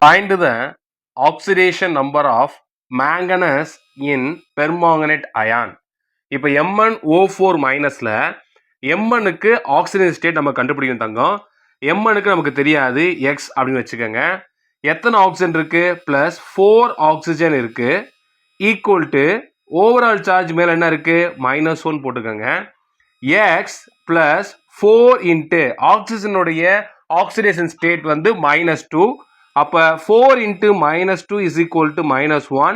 Find the oxidation number of manganese in permanganate ion. இப்போ MnO4 மைனஸ்ல Mnக்கு oxygen state நம்ம கண்டுபிடிக்கணும் தங்கம். Mnக்கு நமக்கு தெரியாது X அப்படின்னு வச்சுக்கோங்க. எத்தனை ஆக்சிஜன் இருக்கு? பிளஸ் 4 ஆக்சிஜன் இருக்கு. ஈக்குவல் டு ஓவரால் சார்ஜ் மேல என்ன இருக்கு? -1 போட்டுக்கோங்க. X பிளஸ் 4 இன்ட்டு ஆக்சிஜனுடைய ஆக்சிடேஷன் ஸ்டேட் வந்து -2. அப்ப 4 into -2 is equal to -1.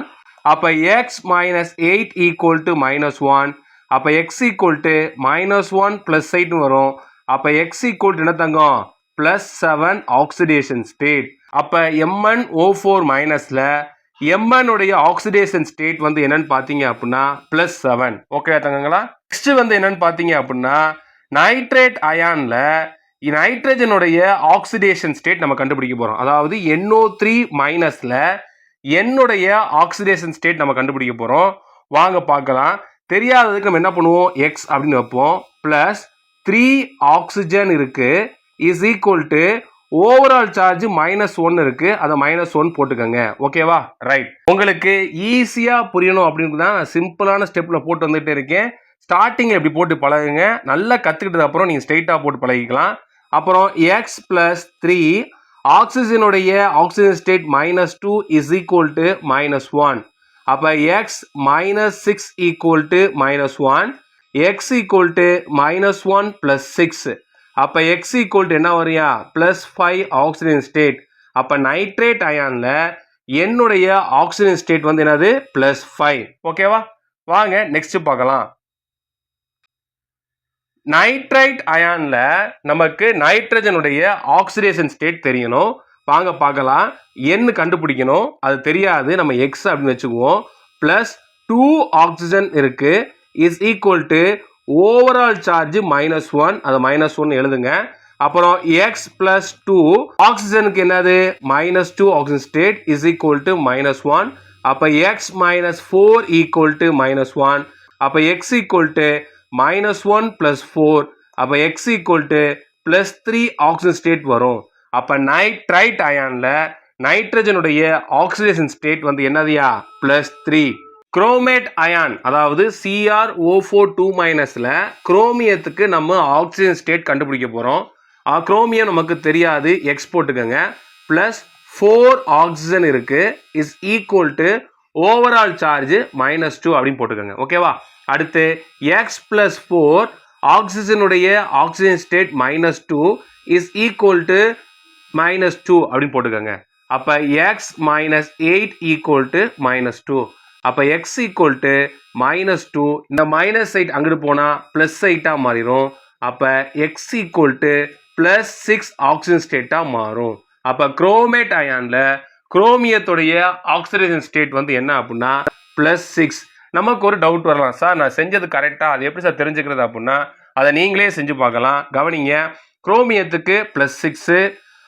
அப்ப x minus 8 equal to -1. அப்ப x equal to -1 plus 8 வரும். அப்ப x equal to என்ன தங்கம்? +7 oxidation state. அப்ப MnO4 மைனஸ்ல Mn உடைய ஆக்சிடேஷன் ஸ்டேட் வந்து என்னன்னு பாத்தீங்க அப்படின்னா +7. ஓகே தங்கங்களா? நெக்ஸ்ட் வந்து என்னன்னு பாத்தீங்க அப்படின்னா நைட்ரேட் அயான்ல நைட்ரஜனுடைய ஆக்சிடேஷன் ஸ்டேட் நம்ம கண்டுபிடிக்க போறோம். அதாவது NO3 மைனஸ்ல என்னுடைய ஆக்சிடேஷன் ஸ்டேட் நம்ம கண்டுபிடிக்க போறோம். வாங்க பார்க்கலாம். தெரியாததுக்கு நம்ம என்ன பண்ணுவோம்? X அப்படின்னு வைப்போம். பிளஸ் 3 ஆக்சிஜன் இருக்கு is equal to overall charge -1 இருக்கு. அதை -1 போட்டுக்கோங்க. ஓகேவா? ரைட். உங்களுக்கு ஈஸியா புரியணும் அப்படின்னு தான் சிம்பிளான ஸ்டெப்ல போட்டு வந்துட்டே இருக்கேன். ஸ்டார்டிங் எப்படி போட்டு பழகுங்க. நல்லா கத்துக்கிட்டது அப்புறம் நீங்க ஸ்ட்ரெயிட்டா போட்டு பழகிக்கலாம். அப்புறம் x பிளஸ் 3 ஆக்சிஜனுடைய oxygen state -2 is equal to -1. அப்ப x -6 equal to -1. x equal to -1 plus 6. அப்ப x ஈக்குவல் டு என்ன வரையா? +5 ஆக்சிஜன் ஸ்டேட். அப்ப நைட்ரேட் அயான்ல என்னுடைய ஆக்சிஜன் ஸ்டேட் வந்து என்னது? +5. ஓகேவா? வாங்க நெக்ஸ்ட் பார்க்கலாம். நைட்ரைட் அயான்ல நமக்கு நைட்ரஜனுடைய ஆக்சிடேஷன் ஸ்டேட் தெரியணும். வாங்க பார்க்கலாம். என்ன கண்டுபிடிக்கணும்? அது தெரியாது. நம்ம X அப்படின்னு வச்சுக்குவோம். பிளஸ் 2 ஆக்சிஜன் இருக்கு is equal to overall charge -1. அதை -1 எழுதுங்க. அப்புறம் x பிளஸ் 2 ஆக்சிஜனுக்கு என்னது? -2 oxygen state is equal to -1. அப்ப x -4 ஈக்குவல் டு -1. அப்ப x ஈக்குவல் டு -1 plus 4. அப்ப x equal to +3 oxygen state வரும். அப்ப நைட்ரைட் அயான்ல நைட்ரஜனுடைய ஆக்சிடேஷன் ஸ்டேட் வந்து என்னதுயா? +3. குரோமேட் அயான் அதாவது CrO4 மைனஸ்ல குரோமியத்துக்கு நம்ம ஆக்சிஜன் ஸ்டேட் கண்டுபிடிக்க போறோம். குரோமியம் நமக்கு தெரியாது. x போட்டுக்கோங்க. பிளஸ் 4 ஆக்சிஜன் இருக்கு is equal to overall charge -2 அப்படின்னு போட்டுக்கோங்க. ஓகேவா? அடுத்து x பிளஸ் 4 ஆக்சிஜனுடைய oxygen state -2 is equal to -2 அப்படின்னு போட்டுக்கோங்க. அப்ப x -8 ஈக்குவல் டு -2. அப்ப x ஈக்குவல் டு -2. இந்த -8 அங்கிட்டு போனா +8 மாறிடும். அப்ப x ஈக்குவல் டு +6 ஆக்சிஜன் ஸ்டேட்டா மாறும். அப்ப குரோமேட் அயான்ல குரோமியத்துடைய ஆக்சிடேஷன் ஸ்டேட் வந்து என்ன அப்படின்னா +6. நமக்கு ஒரு டவுட் வரலாம், சார் நான் செஞ்சது கரெக்டா, அது எப்படி சார் தெரிஞ்சுக்கிறது அப்படின்னா அதை நீங்களே செஞ்சு பார்க்கலாம். கவனிங்க. குரோமியத்துக்கு +6,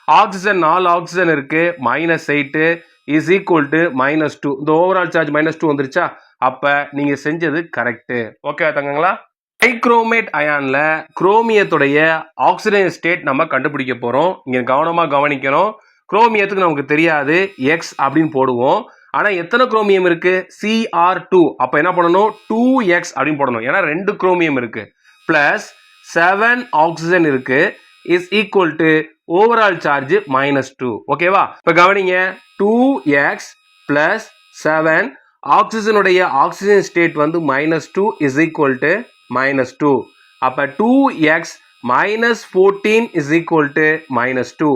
ஆக்சிஜன் 4 ஆக்சிஜன் இருக்கு -8 இஸ் ஈக்குவல் டு -2. இந்த ஓவரால் சார்ஜ் -2 வந்துருச்சா? அப்ப நீங்க செஞ்சது கரெக்ட். ஓகே தங்கங்களா? டைக்ரோமேட் அயான்ல குரோமியத்துடைய ஆக்சிடேஷன் ஸ்டேட் நம்ம கண்டுபிடிக்க போறோம். இங்க கவனமா கவனிக்கணும். குரோமியத்துக்கு நமக்கு தெரியாது. x அப்படின்னு போடுவோம். ஆனா எத்தனை குரோமியம் இருக்கு? Cr2. அப்ப என்ன பண்ணணும்? 2x அப்படின்னு போடணும். ஏன்னா 2 குரோமியம் இருக்கு. பிளஸ் 7 ஆக்சிஜன் இருக்கு is equal to overall charge -2. ஓகேவா? இப்ப கவனிங்க. 2x பிளஸ் 7 ஆக்சிஜனுடைய ஆக்சிஜன் ஸ்டேட் வந்து -2 இஸ் ஈக்குவல் டு -2. அப்ப 2x -14 is equal to -2.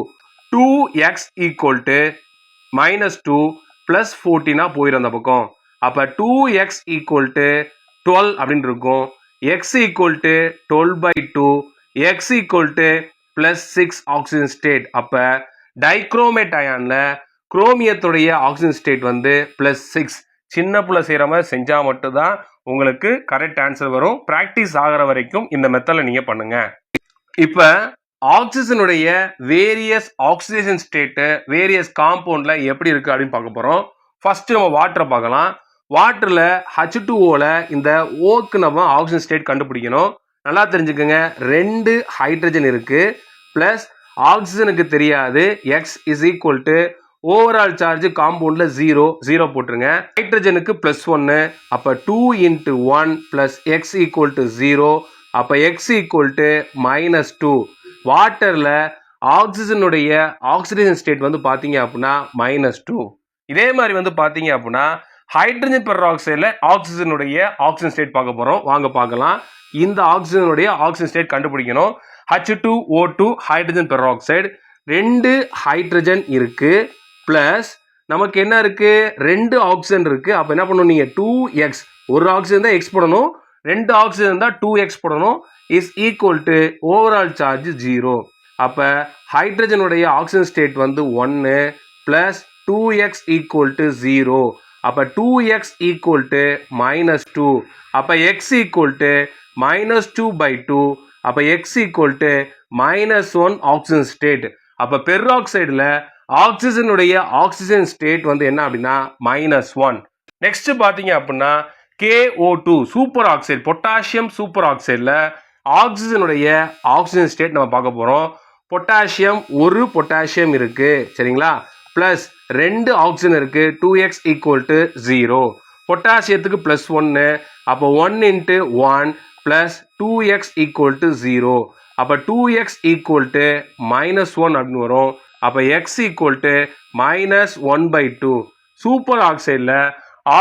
2x equal to -2 plus 14 போயிடும் அந்த பக்கம். அப்ப 2x ஈக்குவல் டு 12 அப்படின்னு இருக்கும். x equal to 12/2. x equal to +6 oxygen state. அப்ப டைக்ரோமேட் அயான்ல குரோமியத்துடைய ஆக்சிஜன் ஸ்டேட் வந்து +6. சின்ன புள்ள செய்யற மாதிரி செஞ்சா மட்டும்தான் உங்களுக்கு கரெக்ட் ஆன்சர் வரும். பிராக்டிஸ் ஆகிற வரைக்கும் இந்த மெத்தட்ல நீங்க பண்ணுங்க. இப்ப ஆக்சிஜனுடைய வேரியஸ் ஆக்சிடேஷன் ஸ்டேட்டு வேரியஸ் காம்பவுண்ட்ல எப்படி இருக்கு அப்படின்னு பார்க்க போறோம். ஃபர்ஸ்ட் நம்ம வாட்டரை பார்க்கலாம். வாட்டர்ல H2Oல இந்த ஓக்கு நம்ம ஆக்சிஜன் ஸ்டேட் கண்டுபிடிக்கணும். நல்லா தெரிஞ்சுக்கோங்க. 2 ஹைட்ரஜன் இருக்கு பிளஸ் ஆக்சிஜனுக்கு தெரியாது. x is equal to overall charge காம்பவுண்ட்ல 0 போட்டுருங்க. ஹைட்ரஜனுக்கு +1 அப்ப 2 × 1 + x = 0 அப்ப x = -2. வாட்டர்ல ஆக்சிஜனுடைய ஆக்சிடேஷன் ஸ்டேட் வந்து பாத்தீங்க அப்படின்னா -2. இதே மாதிரி வந்து பாத்தீங்க அப்படின்னா ஹைட்ரஜன் பெராக்சைடுல ஆக்சிஜனுடைய ஆக்சிஜன் ஸ்டேட் பார்க்க போறோம். வாங்க பார்க்கலாம். இந்த ஆக்சிஜனுடைய ஆக்சிஜன் ஸ்டேட் கண்டுபிடிக்கணும். H2O2 ஹைட்ரஜன் பெராக்சைடு 2 ஹைட்ரஜன் இருக்கு பிளஸ் நமக்கு என்ன இருக்கு 2 ஆக்சிஜன் இருக்கு. அப்ப என்ன பண்ணணும் நீங்க 2x ஒரு ஆக்சிஜன் தான் x போடணும், 2 ஆக்சிஜன் தான் 2x போடணும் is equal to overall charge 0. அப்ப ஹைட்ரஜனுடைய ஆக்சிஜன் ஸ்டேட் வந்து 1 பிளஸ் 2x = 0 அப்ப 2x = -2 அப்ப x = -2/2 அப்ப x = -1 ஆக்சிஜன் ஸ்டேட். அப்ப பெராக்சைடுல ஆக்சிஜனுடைய ஆக்சிஜன் ஸ்டேட் வந்து என்ன அப்படின்னா -1. நெக்ஸ்ட் பாத்தீங்க அப்படின்னா KO2 சூப்பர் ஆக்சைடு பொட்டாசியம் சூப்பர் ஆக்சைடுல ஆக்சிஜனுடைய ஆக்சிஜன் ஸ்டேட் நம்ம பார்க்க போறோம். பொட்டாசியம் ஒரு பொட்டாசியம் இருக்கு சரிங்களா, பிளஸ் 2 ஆக்சிஜன் இருக்கு 2x = 0. பொட்டாசியத்துக்கு +1 அப்போ 1 × 1 பிளஸ் 2x = 0 அப்ப 2x = -1 அப்படின்னு வரும். அப்ப x = -1/2. சூப்பர் ஆக்சைடுல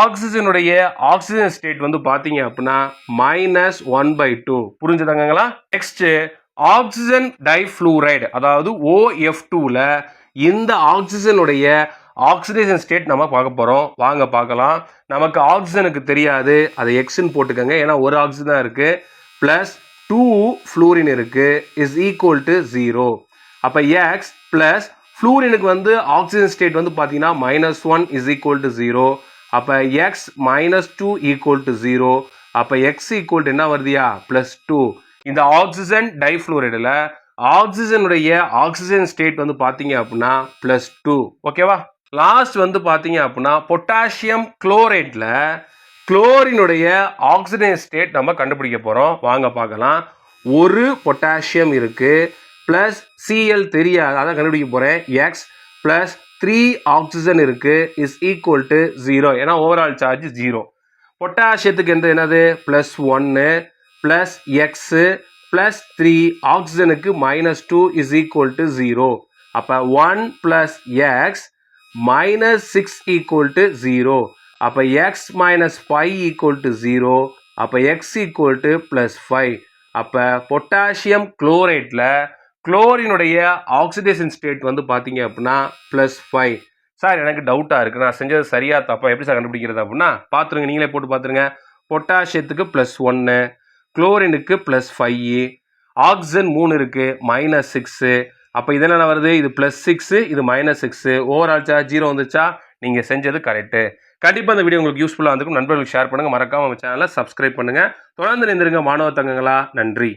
ஆக்சிஜனுடைய ஆக்சிஜன் ஸ்டேட் வந்து பாத்தீங்க அப்படின்னா -1/2. புரிஞ்சுதாங்களா? நெக்ஸ்ட் ஆக்சிஜன் டைஃப்ளூரைடு அதாவது OF2ல இந்த ஆக்சிஜனுடைய ஆக்சிடேஷன் ஸ்டேட் நம்ம பார்க்க போறோம். வாங்க பார்க்கலாம். நமக்கு ஆக்சிஜனுக்கு தெரியாது, அதை எக்ஸ்ன்னு போட்டுக்கோங்க ஏன்னா ஒரு ஆக்சிஜன் தான் இருக்கு. பிளஸ் 2 ஃப்ளூரின் இருக்கு இஸ் ஈக்குவல் டு 0. அப்ப எக்ஸ் பிளஸ் ஃப்ளூரினுக்கு வந்து ஆக்சிஜன் ஸ்டேட் வந்து பாத்தீங்கன்னா -1 இஸ் ஈக்குவல் டு 0. அப்ப எக்ஸ் -2 = 0. அப்ப எக்ஸ் ஈக்குவல் என்ன வருதியா +2. இந்த ஆக்சிஜன் டைஃப்ளூரைடுல ஆக்சிஜனுடைய ஆக்சிஜன் ஸ்டேட் வந்து பாத்தீங்க அப்படின்னா +2. ஓகேவா? லாஸ்ட் வந்து பாத்தீங்க அப்படின்னா பொட்டாசியம் குளோரைட்ல குளோரினுடைய ஆக்சிஜன் ஸ்டேட் நம்ம கண்டுபிடிக்க போறோம். வாங்க பார்க்கலாம். ஒரு பொட்டாசியம் இருக்கு பிளஸ் Cl தெரியாது, அதான் கண்டுபிடிக்க போறேன். எக்ஸ் பிளஸ் 3 ஆக்சிஜன் இருக்கு இஸ் ஈக்குவல் டு 0 ஏன்னா ஓவரால் சார்ஜ் 0. பொட்டாசியத்துக்கு என்னது +1 plus X plus 3 ஆக்சிஜனுக்கு -2 is equal to 0. அப்ப 1 பிளஸ் எக்ஸ் -6 = 0. அப்ப x - 5 = 0. அப்ப x = +5. அப்ப பொட்டாசியம் குளோரைட்ல குளோரினுடைய ஆக்சிடேஷன் ஸ்டேட் வந்து பாத்தீங்க அப்படின்னா +5. சார் எனக்கு டவுட்டா இருக்கு, நான் செஞ்சது சரியா தப்பா எப்படி சார் கண்டுபிடிக்கிறது அப்படின்னா பாத்துருங்க, நீங்களே போட்டு பாத்துருங்க. பொட்டாசியத்துக்கு +1 குளோரினுக்கு +5 ஆக்சிஜன் 3 இருக்கு -6. அப்ப இதெல்லாம் வருது, இது +6 இது -6 ஓவரால் சார்ஜ் 0 வந்துச்சா? நீங்க செஞ்சது கரெக்ட். கண்டிப்பா இந்த வீடியோ உங்களுக்கு யூஸ்ஃபுல்லா இருந்திருக்கும். நண்பர்களுக்கு ஷேர் பண்ணுங்க, மறக்காம நம்ம சேனலை சப்ஸ்கிரைப் பண்ணுங்க. தொடர்ந்து இணைந்திருங்க மாணவ தங்கங்களா. நன்றி.